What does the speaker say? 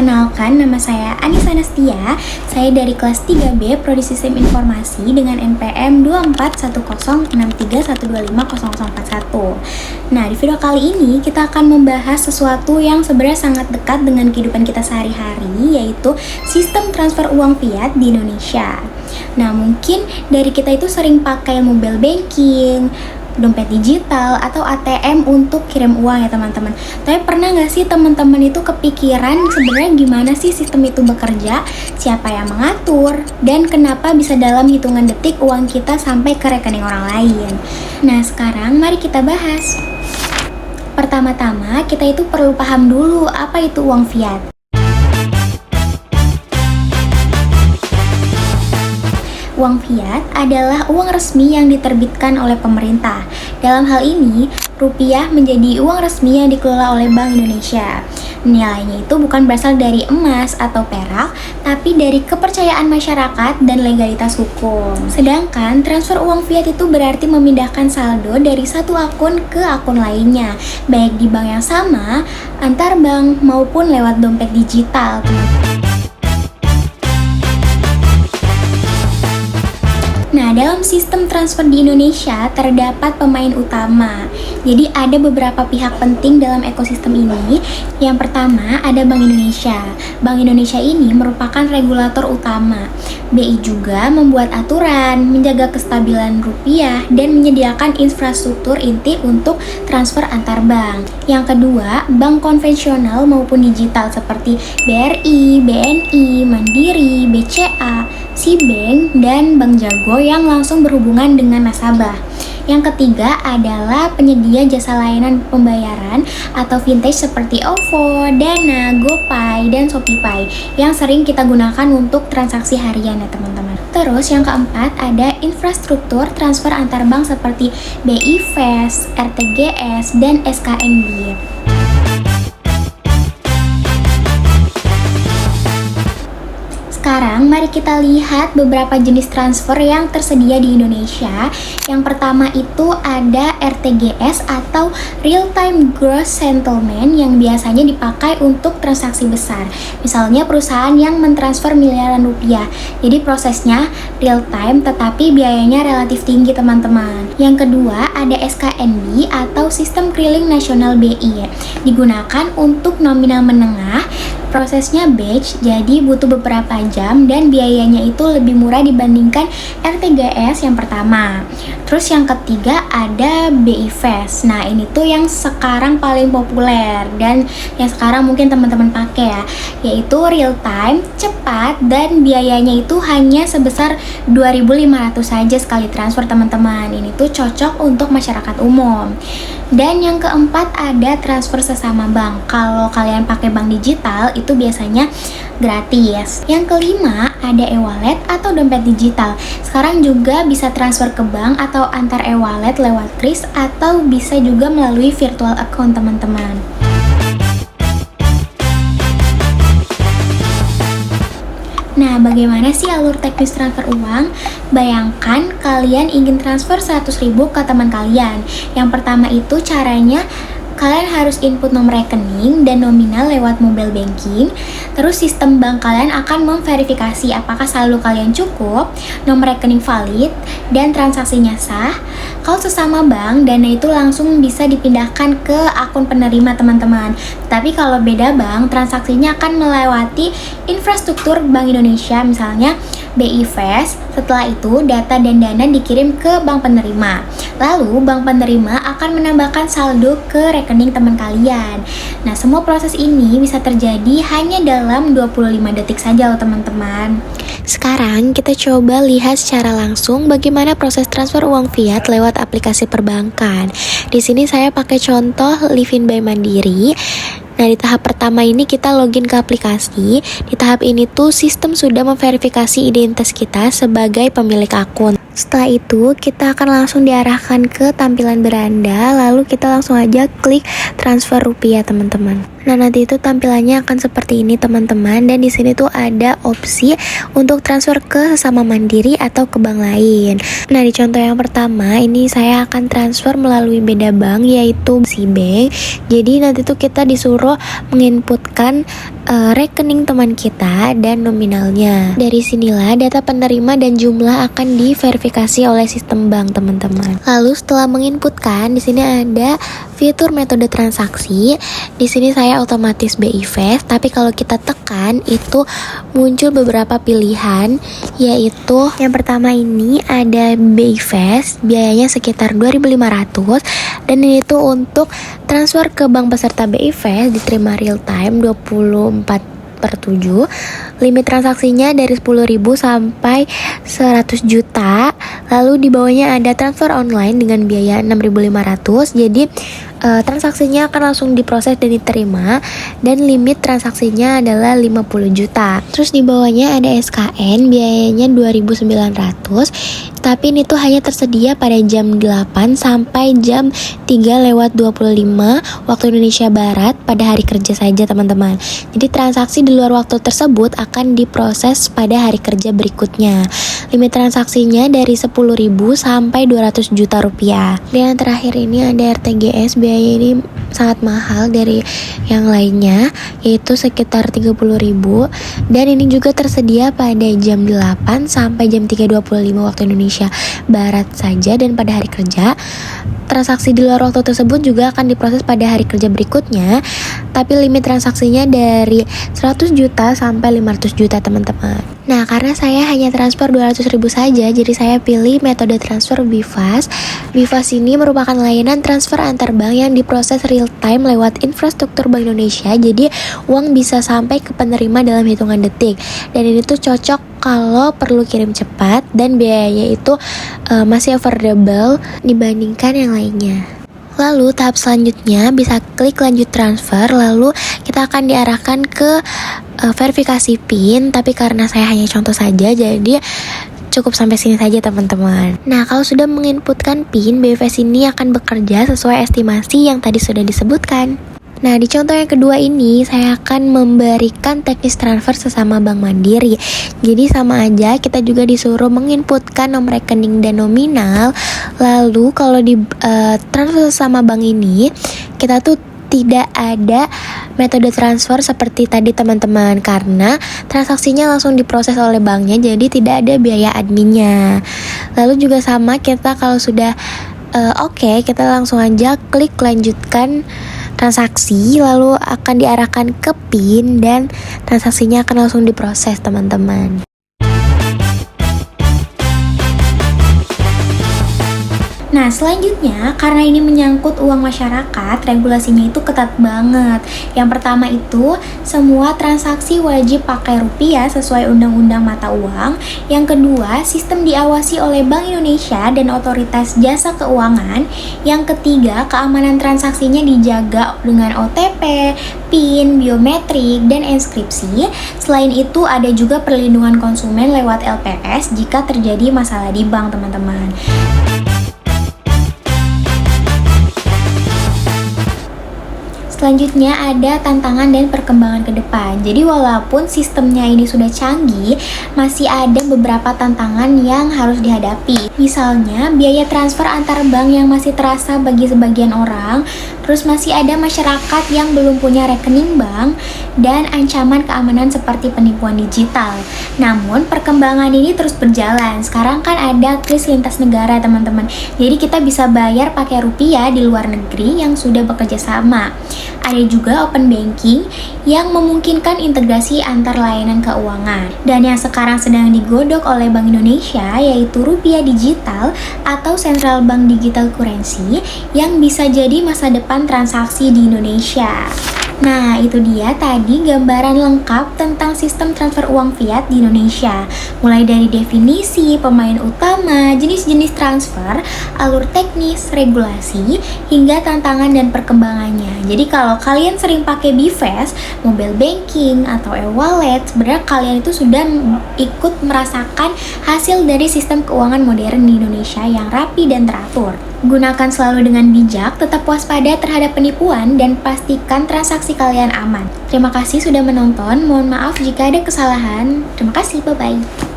perkenalkan, nama saya Anissa Nastia. Saya dari kelas 3B Prodi Sistem Informasi dengan NPM 241063125041. Nah, di video kali ini kita akan membahas sesuatu yang sebenarnya sangat dekat dengan kehidupan kita sehari-hari, yaitu sistem transfer uang fiat di Indonesia. Nah, mungkin dari kita itu sering pakai mobile banking, dompet digital, atau ATM untuk kirim uang ya teman-teman. Tapi pernah nggak sih teman-teman itu kepikiran sebenarnya gimana sih sistem itu bekerja, siapa yang mengatur, dan kenapa bisa dalam hitungan detik uang kita sampai ke rekening orang lain? Nah, sekarang mari kita bahas. Pertama-tama kita itu perlu paham dulu apa itu uang fiat. Uang fiat adalah uang resmi yang diterbitkan oleh pemerintah. Dalam hal ini, rupiah menjadi uang resmi yang dikelola oleh Bank Indonesia. Nilainya itu bukan berasal dari emas atau perak, tapi dari kepercayaan masyarakat dan legalitas hukum. Sedangkan transfer uang fiat itu berarti memindahkan saldo dari satu akun ke akun lainnya, baik di bank yang sama, antar bank, maupun lewat dompet digital. Nah, dalam sistem transfer di Indonesia terdapat pemain utama. Jadi ada beberapa pihak penting dalam ekosistem ini. Yang pertama ada Bank Indonesia. Bank Indonesia ini merupakan regulator utama. BI juga membuat aturan, menjaga kestabilan rupiah, dan menyediakan infrastruktur inti untuk transfer antar bank. Yang kedua, bank konvensional maupun digital seperti BRI, BNI, Mandiri, BCA, SIBank, dan Bank Jago yang langsung berhubungan dengan nasabah. Yang ketiga adalah penyedia jasa layanan pembayaran atau fintech seperti OVO, Dana, GoPay, dan ShopeePay yang sering kita gunakan untuk transaksi harian ya teman-teman. Terus yang keempat ada infrastruktur transfer antar bank seperti BI Fast, RTGS, dan SKNB. Sekarang mari kita lihat beberapa jenis transfer yang tersedia di Indonesia. Yang pertama itu ada RTGS atau Real Time Gross Settlement yang biasanya dipakai untuk transaksi besar. Misalnya perusahaan yang mentransfer miliaran rupiah. Jadi prosesnya real time tetapi biayanya relatif tinggi teman-teman. Yang kedua ada SKNB atau Sistem Keliling Nasional BI. Digunakan untuk nominal menengah. Prosesnya batch, jadi butuh beberapa jam dan biayanya itu lebih murah dibandingkan RTGS yang pertama. Terus yang ketiga ada BI Fast. Nah, ini tuh yang sekarang paling populer dan yang sekarang mungkin teman-teman pakai ya, yaitu real time, cepat, dan biayanya itu hanya sebesar 2.500 saja sekali transfer teman-teman. Ini tuh cocok untuk masyarakat umum. Dan yang keempat ada transfer sesama bank. Kalau kalian pakai bank digital itu biasanya gratis. Yang kelima ada e-wallet atau dompet digital. Sekarang juga bisa transfer ke bank atau antar e-wallet lewat kris atau bisa juga melalui virtual account teman-teman. Nah, bagaimana sih alur teknis transfer uang? Bayangkan kalian ingin transfer 100.000 ke teman kalian. Yang pertama itu caranya kalian harus input nomor rekening dan nominal lewat mobile banking. Terus sistem bank kalian akan memverifikasi apakah saldo kalian cukup, nomor rekening valid, dan transaksinya sah. Kalau sesama bank, dana itu langsung bisa dipindahkan ke akun penerima teman-teman. Tapi kalau beda bank, transaksinya akan melewati infrastruktur Bank Indonesia, misalnya BI Fast. Setelah itu, data dan dana dikirim ke bank penerima. Lalu, bank penerima akan menambahkan saldo ke rekening teman kalian. Nah, semua proses ini bisa terjadi hanya dalam 25 detik saja loh teman-teman. Sekarang kita coba lihat secara langsung bagaimana proses transfer uang fiat lewat aplikasi perbankan. Di sini saya pakai contoh Livin by Mandiri. Nah, di tahap pertama ini kita login ke aplikasi. Di tahap ini tuh sistem sudah memverifikasi identitas kita sebagai pemilik akun. Setelah itu kita akan langsung diarahkan ke tampilan beranda, lalu kita langsung aja klik transfer rupiah teman-teman. Nah, nanti itu tampilannya akan seperti ini teman-teman, dan di sini tuh ada opsi untuk transfer ke sesama mandiri atau ke bank lain. Nah, di contoh yang pertama ini saya akan transfer melalui beda bank, yaitu Cbank. Jadi nanti tuh kita disuruh menginputkan rekening teman kita dan nominalnya. Dari sinilah data penerima dan jumlah akan diverifikasi oleh sistem bank teman-teman. Lalu setelah menginputkan, di sini ada fitur metode transaksi. Di sini saya otomatis BI Fast, tapi kalau kita tekan itu muncul beberapa pilihan, yaitu yang pertama ini ada BI Fast, biayanya sekitar 2.500, dan ini tuh untuk transfer ke bank peserta BI Fast diterima real time 24/7. Limit transaksinya dari 10.000 sampai 100 juta. Lalu di bawahnya ada transfer online dengan biaya 6.500. Jadi transaksinya akan langsung diproses dan diterima, dan limit transaksinya adalah 50 juta. Terus di bawahnya ada SKN, biayanya 2.900, tapi ini tuh hanya tersedia pada jam 8 sampai jam 3:25 waktu Indonesia Barat pada hari kerja saja teman-teman. Jadi transaksi di luar waktu tersebut akan diproses pada hari kerja berikutnya. Limit transaksinya dari 10.000 sampai 200 juta rupiah. Dan yang terakhir ini ada RTGS, biaya ini sangat mahal dari yang lainnya, yaitu sekitar 30.000, dan ini juga tersedia pada jam 8 sampai jam 3:25 waktu Indonesia Barat saja dan pada hari kerja. Transaksi di luar waktu tersebut juga akan diproses pada hari kerja berikutnya, tapi limit transaksinya dari 100 juta sampai 500 juta teman-teman. Nah, karena saya hanya transfer 200.000 saja, jadi saya pilih metode transfer BIFAS. BIFAS ini merupakan layanan transfer antar bank yang diproses real time lewat infrastruktur Bank Indonesia, jadi uang bisa sampai ke penerima dalam hitungan detik. Dan ini tuh cocok kalau perlu kirim cepat, dan biayanya itu masih affordable dibandingkan yang lainnya. Lalu tahap selanjutnya bisa klik lanjut transfer, lalu kita akan diarahkan ke verifikasi PIN, tapi karena saya hanya contoh saja, jadi cukup sampai sini saja teman-teman. Nah, kalau sudah menginputkan PIN, BIFAS ini akan bekerja sesuai estimasi yang tadi sudah disebutkan. Nah, di contoh yang kedua ini saya akan memberikan teknis transfer sesama bank mandiri. Jadi sama aja, kita juga disuruh menginputkan nomor rekening dan nominal. Lalu kalau di transfer sesama bank ini, kita tuh tidak ada metode transfer seperti tadi teman-teman, karena transaksinya langsung diproses oleh banknya, jadi tidak ada biaya adminnya. Lalu juga sama, kita kalau sudah oke, kita langsung aja klik lanjutkan transaksi, lalu akan diarahkan ke PIN dan transaksinya akan langsung diproses teman-teman. Nah, selanjutnya, karena ini menyangkut uang masyarakat, regulasinya itu ketat banget. Yang pertama itu, semua transaksi wajib pakai rupiah sesuai undang-undang mata uang. Yang kedua, sistem diawasi oleh Bank Indonesia dan Otoritas Jasa Keuangan. Yang ketiga, keamanan transaksinya dijaga dengan OTP, PIN, biometrik, dan inskripsi. Selain itu, ada juga perlindungan konsumen lewat LPS jika terjadi masalah di bank, teman-teman. Selanjutnya ada tantangan dan perkembangan ke depan. Jadi walaupun sistemnya ini sudah canggih, masih ada beberapa tantangan yang harus dihadapi. Misalnya biaya transfer antar bank yang masih terasa bagi sebagian orang, terus masih ada masyarakat yang belum punya rekening bank, dan ancaman keamanan seperti penipuan digital. Namun perkembangan ini terus berjalan. Sekarang kan ada kris lintas negara teman-teman. Jadi kita bisa bayar pakai rupiah di luar negeri yang sudah bekerja sama. Ada juga open banking yang memungkinkan integrasi antar layanan keuangan. Dan yang sekarang sedang digodok oleh Bank Indonesia yaitu rupiah digital atau Central Bank Digital Currency yang bisa jadi masa depan transaksi di Indonesia. Nah, itu dia tadi gambaran lengkap tentang sistem transfer uang fiat di Indonesia. Mulai dari definisi, pemain utama, jenis-jenis transfer, alur teknis, regulasi, hingga tantangan dan perkembangannya. Jadi kalau kalian sering pakai BVAS, mobile banking, atau e-wallet, sebenarnya kalian itu sudah ikut merasakan hasil dari sistem keuangan modern di Indonesia yang rapi dan teratur. Gunakan selalu dengan bijak, tetap waspada terhadap penipuan, dan pastikan transaksi kalian aman. Terima kasih sudah menonton, mohon maaf jika ada kesalahan. Terima kasih, bye-bye.